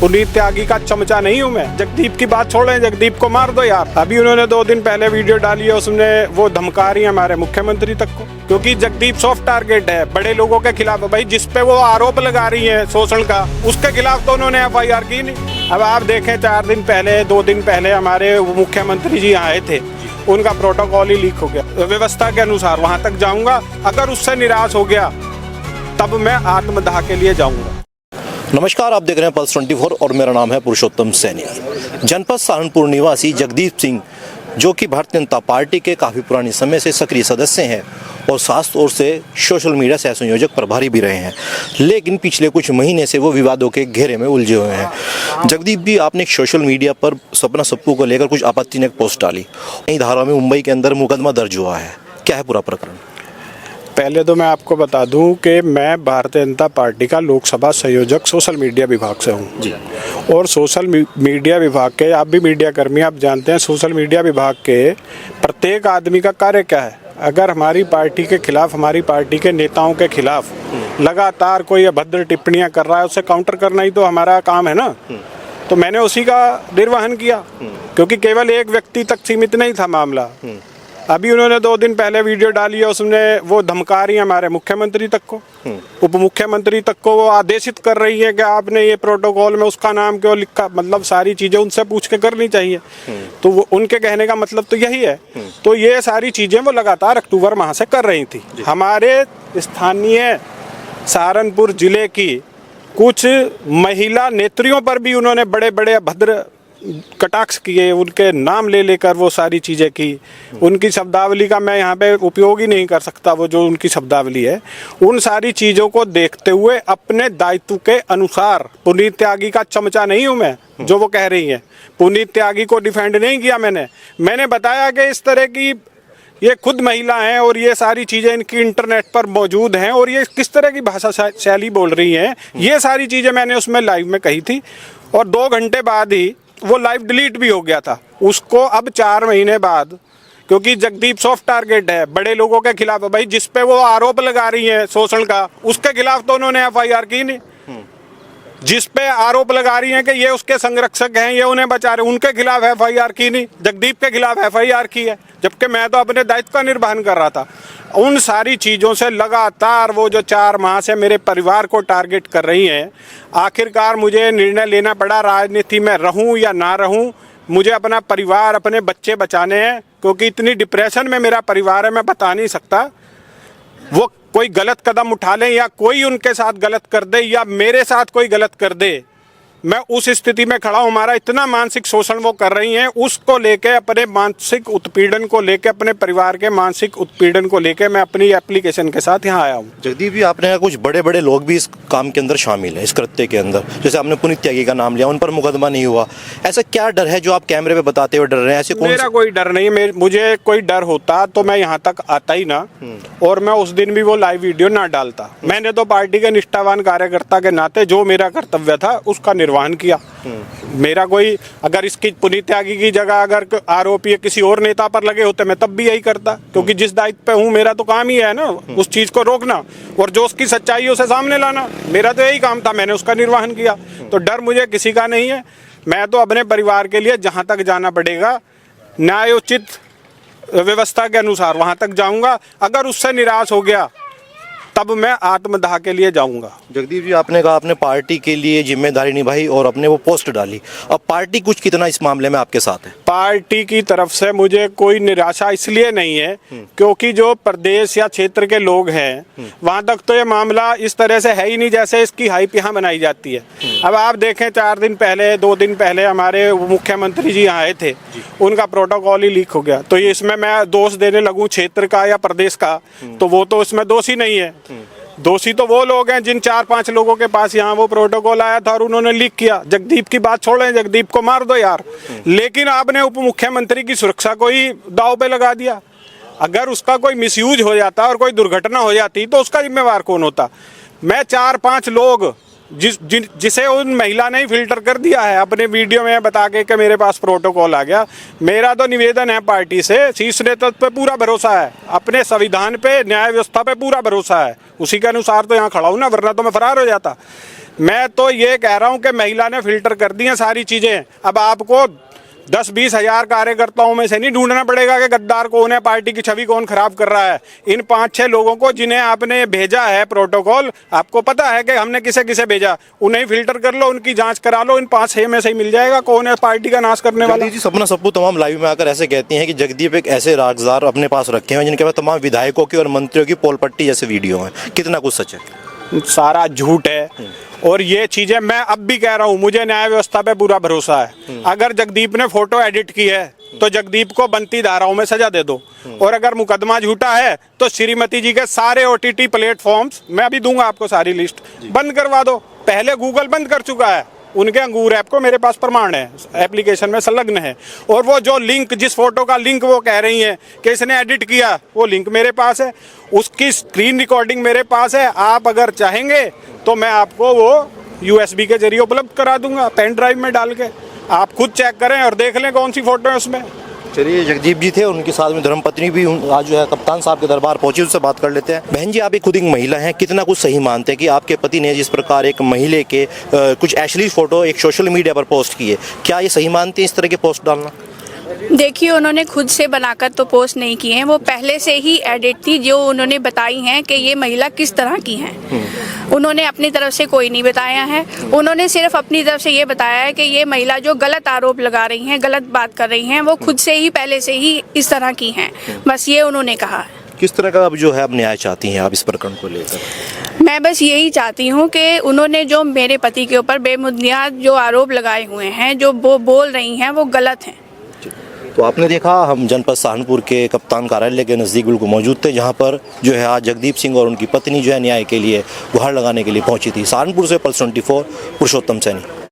पुनीत त्यागी का चमचा नहीं हूँ मैं। जगदीप की बात छोड़ें, जगदीप को मार दो यार। अभी उन्होंने 2 दिन पहले वीडियो डाली है, उसमें वो धमका रही है हमारे मुख्यमंत्री तक को, क्योंकि जगदीप सॉफ्ट टारगेट है बड़े लोगों के खिलाफ। भाई जिसपे वो आरोप लगा रही है शोषण का, उसके खिलाफ तो उन्होंने FIR की नहीं। अब आप देखें 4 दिन पहले 2 दिन पहले हमारे मुख्यमंत्री जी आए थे, उनका प्रोटोकॉल ही लीक हो गया। व्यवस्था के अनुसार वहां तक जाऊंगा, अगर उससे निराश हो गया तब मैं आत्मदाह के लिए जाऊंगा। नमस्कार, आप देख रहे हैं पल्स 24 और मेरा नाम है पुरुषोत्तम सैनी। जनपद सहारनपुर निवासी जगदीप सिंह, जो कि भारतीय जनता पार्टी के काफ़ी पुराने समय से सक्रिय सदस्य हैं और खास तौर से सोशल मीडिया सह संयोजक प्रभारी भी रहे हैं, लेकिन पिछले कुछ महीने से वो विवादों के घेरे में उलझे हुए हैं। जगदीप भी आपने सोशल मीडिया पर सपना सप्पू को लेकर कुछ आपत्तिजनक पोस्ट डाली। नई धारा में मुंबई के अंदर मुकदमा दर्ज हुआ है, क्या है पूरा प्रकरण? पहले तो मैं आपको बता दूं कि मैं भारतीय जनता पार्टी का लोकसभा संयोजक सोशल मीडिया विभाग से हूं जी। और सोशल मीडिया विभाग के, आप भी मीडिया कर्मी, आप जानते हैं सोशल मीडिया विभाग के प्रत्येक आदमी का कार्य क्या है। अगर हमारी पार्टी के खिलाफ, हमारी पार्टी के नेताओं के खिलाफ लगातार कोई अभद्र टिप्पणियां कर रहा है, उससे काउंटर करना ही तो हमारा काम है ना। तो मैंने उसी का निर्वहन किया, क्योंकि केवल एक व्यक्ति तक सीमित नहीं था मामला। अभी उन्होंने 2 दिन पहले वीडियो डाली है, उसमें वो धमका रही है हमारे मुख्यमंत्री तक को, उप मुख्यमंत्री तक को वो आदेशित कर रही है कि आपने ये प्रोटोकॉल में उसका नाम क्यों लिखा। मतलब सारी चीजें उनसे पूछ के करनी चाहिए। तो वो उनके कहने का मतलब तो यही है। तो ये सारी चीजें वो लगातार अक्टूबर माह से कर रही थी। हमारे स्थानीय सहारनपुर जिले की कुछ महिला नेत्रियों पर भी उन्होंने बड़े बड़े अभद्र कटाक्ष किए, उनके नाम ले लेकर वो सारी चीज़ें की। उनकी शब्दावली का मैं यहाँ पे उपयोग ही नहीं कर सकता, वो जो उनकी शब्दावली है। उन सारी चीज़ों को देखते हुए अपने दायित्व के अनुसार, पुनीत त्यागी का चमचा नहीं हूँ मैं, जो वो कह रही हैं। पुनीत त्यागी को डिफेंड नहीं किया मैंने बताया कि इस तरह की ये खुद महिला हैं और ये सारी चीज़ें इनकी इंटरनेट पर मौजूद हैं और ये किस तरह की भाषा शैली बोल रही हैं, ये सारी चीज़ें मैंने उसमें लाइव में कही थी। और 2 घंटे बाद ही वो लाइव डिलीट भी हो गया था। उसको अब 4 महीने बाद, क्योंकि जगदीप सॉफ्ट टारगेट है बड़े लोगों के खिलाफ। भाई जिसपे वो आरोप लगा रही है शोषण का, उसके खिलाफ तो उन्होंने FIR की नहीं। जिस पे आरोप लगा रही हैं कि ये उसके संरक्षक हैं, ये उन्हें बचा रहे, उनके खिलाफ FIR की नहीं। जगदीप के खिलाफ FIR की है, जबकि मैं तो अपने दायित्व का निर्वहन कर रहा था। उन सारी चीज़ों से लगातार वो जो 4 माह से मेरे परिवार को टारगेट कर रही हैं, आखिरकार मुझे निर्णय लेना पड़ा, राजनीति में रहूं या ना रहूं। मुझे अपना परिवार, अपने बच्चे बचाने हैं, क्योंकि इतनी डिप्रेशन में मेरा परिवार है, मैं बता नहीं सकता। वो कोई गलत कदम उठा लें या कोई उनके साथ गलत कर दे या मेरे साथ कोई गलत कर दे, मैं उस स्थिति में खड़ा हूँ। हमारा इतना मानसिक शोषण वो कर रही हैं, उसको लेके, अपने मानसिक उत्पीड़न को लेके, अपने परिवार के मानसिक उत्पीड़न को लेके मैं अपनी एप्लीकेशन के साथ यहाँ आया हूँ। जगदीप जी, आपने कहा कुछ बड़े बड़े लोग भी इस काम के अंदर शामिल हैं, इस कृत्य के अंदर। जैसे आपने पुनीत त्यागी का नाम लिया, उन पर मुकदमा नहीं हुआ। ऐसा क्या डर है जो आप कैमरे पे बताते हुए डर रहे हैं? ऐसे मेरा कोई डर नहीं है। मुझे कोई डर होता तो मैं यहाँ तक आता ही ना, और मैं उस दिन भी वो लाइव वीडियो ना डालता। मैंने तो पार्टी के निष्ठावान कार्यकर्ता के नाते जो मेरा कर्तव्य था उसका निर्वहन किया। मेरा कोई, अगर इसकी पुनीत त्यागी की जगह अगर आरोपी किसी और नेता पर लगे होते, मैं तब भी यही करता, क्योंकि जिस दायित्व पे हूँ मेरा तो काम ही है ना उस चीज को रोकना और जो उसकी सच्चाई उसे सामने लाना। मेरा तो यही काम था, मैंने उसका निर्वहन किया। तो डर मुझे किसी का नहीं है। मैं तो अपने परिवार के लिए जहां तक जाना पड़ेगा, न्यायोचित व्यवस्था के अनुसार वहां तक जाऊंगा। अगर उससे निराश हो गया तब मैं आत्मदाह के लिए जाऊंगा। जगदीप जी, आपने कहा आपने पार्टी के लिए जिम्मेदारी निभाई और अपने वो पोस्ट डाली। अब पार्टी कुछ कितना इस मामले में आपके साथ है? पार्टी की तरफ से मुझे कोई निराशा इसलिए नहीं है क्योंकि जो प्रदेश या क्षेत्र के लोग हैं वहां तक तो ये मामला इस तरह से है ही नहीं जैसे इसकी हाइप यहाँ बनाई जाती है। अब आप देखें 4 दिन पहले 2 दिन पहले हमारे मुख्यमंत्री जी आए थे, उनका प्रोटोकॉल ही लीक हो गया। तो ये इसमें मैं दोष देने लगूं क्षेत्र का या प्रदेश का, तो वो तो इसमें दोषी नहीं है। दोषी तो वो लोग हैं जिन 4-5 लोगों के पास यहाँ वो प्रोटोकॉल आया था और उन्होंने लीक किया। जगदीप की बात छोड़ें, जगदीप को मार दो यार। लेकिन आपने उप मुख्यमंत्री की सुरक्षा को ही दांव पे लगा दिया। अगर उसका कोई मिसयूज हो जाता और कोई दुर्घटना हो जाती तो उसका जिम्मेवार कौन होता? मैं 4-5 लोग जिसे उन महिला ने ही फिल्टर कर दिया है अपने वीडियो में बता के कि मेरे पास प्रोटोकॉल आ गया। मेरा तो निवेदन है पार्टी से, शीर्ष नेतृत्व पे पूरा भरोसा है, अपने संविधान पे, न्याय व्यवस्था पे पूरा भरोसा है, उसी के अनुसार तो यहाँ खड़ा हूँ ना, वरना तो मैं फरार हो जाता। मैं तो ये कह रहा हूँ कि महिला ने फिल्टर कर दी हैं सारी चीज़ें। अब आपको 10-20 हजार कार्यकर्ताओं में से नहीं ढूंढना पड़ेगा कि गद्दार कौन है, पार्टी की छवि कौन खराब कर रहा है। इन 5-6 लोगों को जिन्हें आपने भेजा है प्रोटोकॉल, आपको पता है कि हमने किसे किसे भेजा, उन्हें फिल्टर कर लो, उनकी जांच करा लो। इन 5-6 में से ही मिल जाएगा कौन है पार्टी का नाश करने वाला। जगदीप जी, सपना सप्पू तमाम लाइव में आकर ऐसे कहती हैं कि जगदीप एक ऐसे राजदार अपने पास रखे हैं जिनके पास तमाम विधायकों की और मंत्रियों की पोल पट्टी जैसे वीडियो हैं। कितना कुछ सच है? सारा झूठ है। और ये चीजें मैं अब भी कह रहा हूँ, मुझे न्याय व्यवस्था पे पूरा भरोसा है। अगर जगदीप ने फोटो एडिट की है तो जगदीप को बनती धाराओं में सजा दे दो, और अगर मुकदमा झूठा है तो श्रीमती जी के सारे OTT प्लेटफॉर्म्स, मैं अभी दूंगा आपको सारी लिस्ट, बंद करवा दो। पहले गूगल बंद कर चुका है, उनके अंगूर ऐप को मेरे पास प्रमाण है, एप्लीकेशन में संलग्न है। और वो जो लिंक, जिस फोटो का लिंक वो कह रही हैं कि इसने एडिट किया, वो लिंक मेरे पास है, उसकी स्क्रीन रिकॉर्डिंग मेरे पास है। आप अगर चाहेंगे तो मैं आपको वो USB के जरिए उपलब्ध करा दूंगा, पेन ड्राइव में डाल के। आप खुद चेक करें और देख लें कौन सी फोटो है उसमें। चलिए, जगदीप जी थे, उनके साथ में धर्मपत्नी भी आज जो है कप्तान साहब के दरबार पहुंची, उससे बात कर लेते हैं। बहन जी, आप एक खुद एक महिला हैं, कितना कुछ सही मानते हैं कि आपके पति ने जिस प्रकार एक महिला के कुछ अश्लील फोटो एक सोशल मीडिया पर पोस्ट किए, क्या ये सही मानते हैं इस तरह के पोस्ट डालना? देखिए, उन्होंने खुद से बनाकर तो पोस्ट नहीं किए हैं, वो पहले से ही एडिट थी जो उन्होंने बताई हैं कि ये महिला किस तरह की हैं। उन्होंने अपनी तरफ से कोई नहीं बताया है। उन्होंने सिर्फ अपनी तरफ से ये बताया है कि ये महिला जो गलत आरोप लगा रही हैं, गलत बात कर रही हैं, वो खुद से ही पहले से ही इस तरह की हैं, बस ये उन्होंने कहा है। किस तरह का अब जो है अब न्याय चाहती हैं आप इस प्रकरण को लेकर? मैं बस यही चाहती हूँ कि उन्होंने जो मेरे पति के ऊपर बेबुनियाद जो आरोप लगाए हुए हैं, जो वो बोल रही हैं, वो गलत हैं। तो आपने देखा, हम जनपद सहारनपुर के कप्तान कार्यालय के नज़दीक बिल्कुल मौजूद थे, जहां पर जो है आज जगदीप सिंह और उनकी पत्नी जो है न्याय के लिए गुहार लगाने के लिए पहुंची थी। सहारनपुर से पल्स 24 पुरुषोत्तम सैनी।